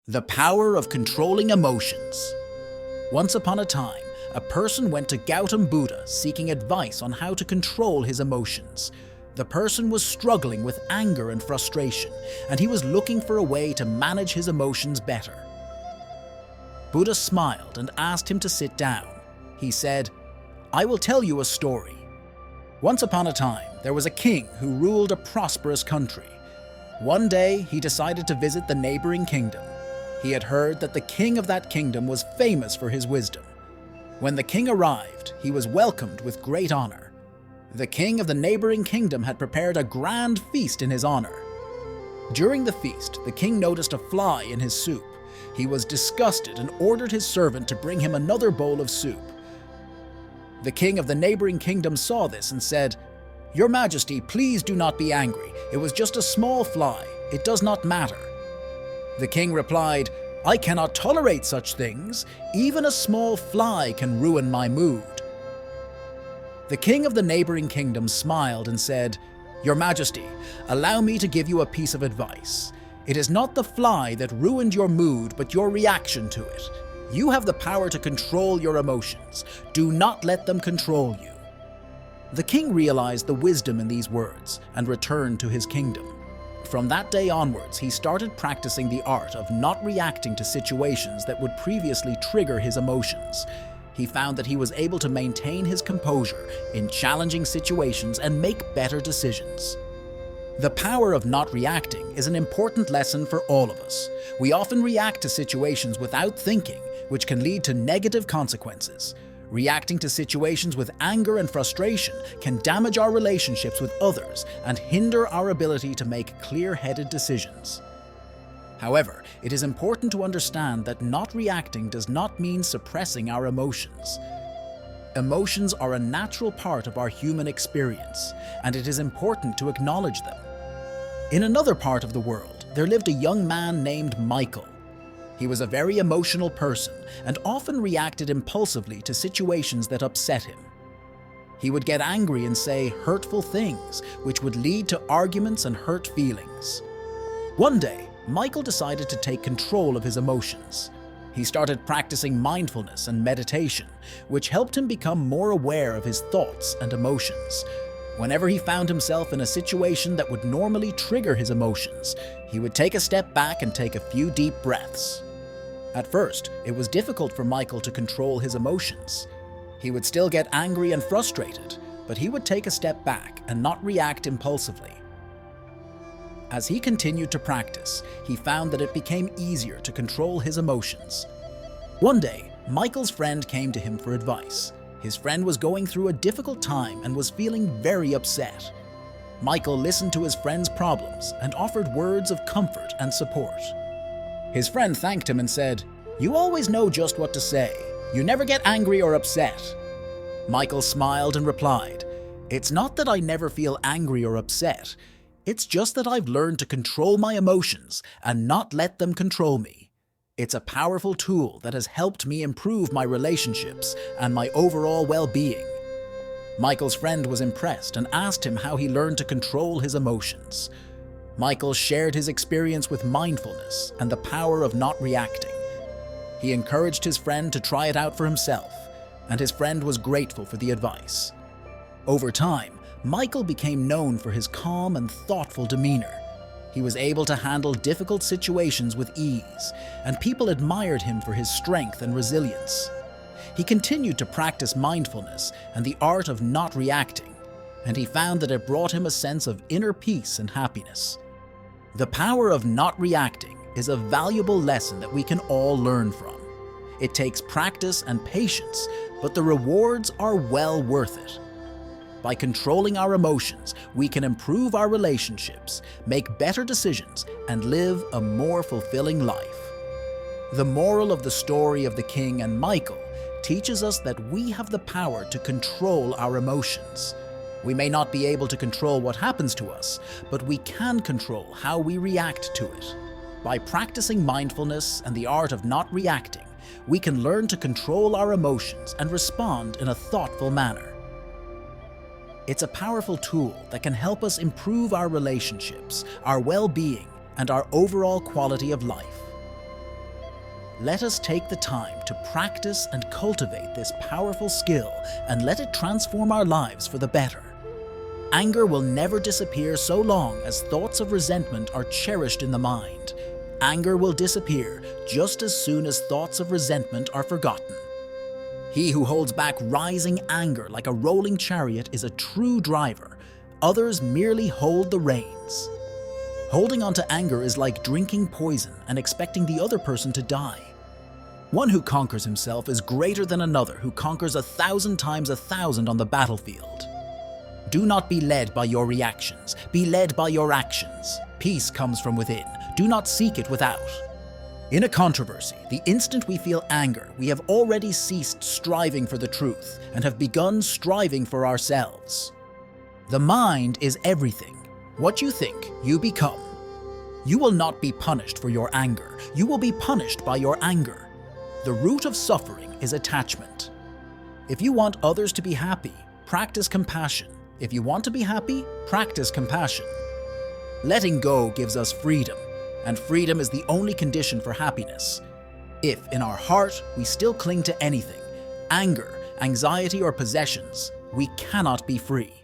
The power of controlling emotions. Once upon a time, a person went to Gautam Buddha seeking advice on how to control his emotions. The person was struggling with anger and frustration, and he was looking for a way to manage his emotions better. Buddha smiled and asked him to sit down. He said, "I will tell you a story. Once upon a time, there was a king who ruled a prosperous country. One day, he decided to visit the neighboring kingdom. He had heard that the king of that kingdom was famous for his wisdom. When the king arrived, he was welcomed with great honor. The king of the neighboring kingdom had prepared a grand feast in his honor. During the feast, the king noticed a fly in his soup. He was disgusted and ordered his servant to bring him another bowl of soup. The king of the neighboring kingdom saw this and said, "Your Majesty, please do not be angry. It was just a small fly. It does not matter." The king replied, "I cannot tolerate such things. Even a small fly can ruin my mood." The king of the neighboring kingdom smiled and said, "Your Majesty, allow me to give you a piece of advice. It is not the fly that ruined your mood, but your reaction to it. You have the power to control your emotions. Do not let them control you." The king realized the wisdom in these words and returned to his kingdom. From that day onwards, he started practicing the art of not reacting to situations that would previously trigger his emotions. He found that he was able to maintain his composure in challenging situations and make better decisions. The power of not reacting is an important lesson for all of us. We often react to situations without thinking, which can lead to negative consequences. Reacting to situations with anger and frustration can damage our relationships with others and hinder our ability to make clear-headed decisions. However, it is important to understand that not reacting does not mean suppressing our emotions. Emotions are a natural part of our human experience, and it is important to acknowledge them. In another part of the world, there lived a young man named Michael. He was a very emotional person and often reacted impulsively to situations that upset him. He would get angry and say hurtful things, which would lead to arguments and hurt feelings. One day, Michael decided to take control of his emotions. He started practicing mindfulness and meditation, which helped him become more aware of his thoughts and emotions. Whenever he found himself in a situation that would normally trigger his emotions, he would take a step back and take a few deep breaths. At first, it was difficult for Michael to control his emotions. He would still get angry and frustrated, but he would take a step back and not react impulsively. As he continued to practice, he found that it became easier to control his emotions. One day, Michael's friend came to him for advice. His friend was going through a difficult time and was feeling very upset. Michael listened to his friend's problems and offered words of comfort and support. His friend thanked him and said, "You always know just what to say. You never get angry or upset." Michael smiled and replied, "It's not that I never feel angry or upset. It's just that I've learned to control my emotions and not let them control me. It's a powerful tool that has helped me improve my relationships and my overall well-being." Michael's friend was impressed and asked him how he learned to control his emotions. Michael shared his experience with mindfulness and the power of not reacting. He encouraged his friend to try it out for himself, and his friend was grateful for the advice. Over time, Michael became known for his calm and thoughtful demeanor. He was able to handle difficult situations with ease, and people admired him for his strength and resilience. He continued to practice mindfulness and the art of not reacting, and he found that it brought him a sense of inner peace and happiness. The power of not reacting is a valuable lesson that we can all learn from. It takes practice and patience, but the rewards are well worth it. By controlling our emotions, we can improve our relationships, make better decisions, and live a more fulfilling life. The moral of the story of the king and Michael teaches us that we have the power to control our emotions. We may not be able to control what happens to us, but we can control how we react to it. By practicing mindfulness and the art of not reacting, we can learn to control our emotions and respond in a thoughtful manner. It's a powerful tool that can help us improve our relationships, our well-being, and our overall quality of life. let us take the time to practice and cultivate this powerful skill and let it transform our lives for the better. Anger will never disappear so long as thoughts of resentment are cherished in the mind. Anger will disappear just as soon as thoughts of resentment are forgotten. He who holds back rising anger like a rolling chariot is a true driver. Others merely hold the reins. Holding on to anger is like drinking poison and expecting the other person to die. One who conquers himself is greater than another who conquers 1,000 times 1,000 on the battlefield. Do not be led by your reactions, be led by your actions. Peace comes from within, do not seek it without. In a controversy, the instant we feel anger, we have already ceased striving for the truth and have begun striving for ourselves. The mind is everything. What you think, you become. You will not be punished for your anger, you will be punished by your anger. The root of suffering is attachment. If you want others to be happy, practice compassion. If you want to be happy, practice compassion. Letting go gives us freedom, and freedom is the only condition for happiness. If, in our heart, we still cling to anything, anger, anxiety, or possessions, we cannot be free.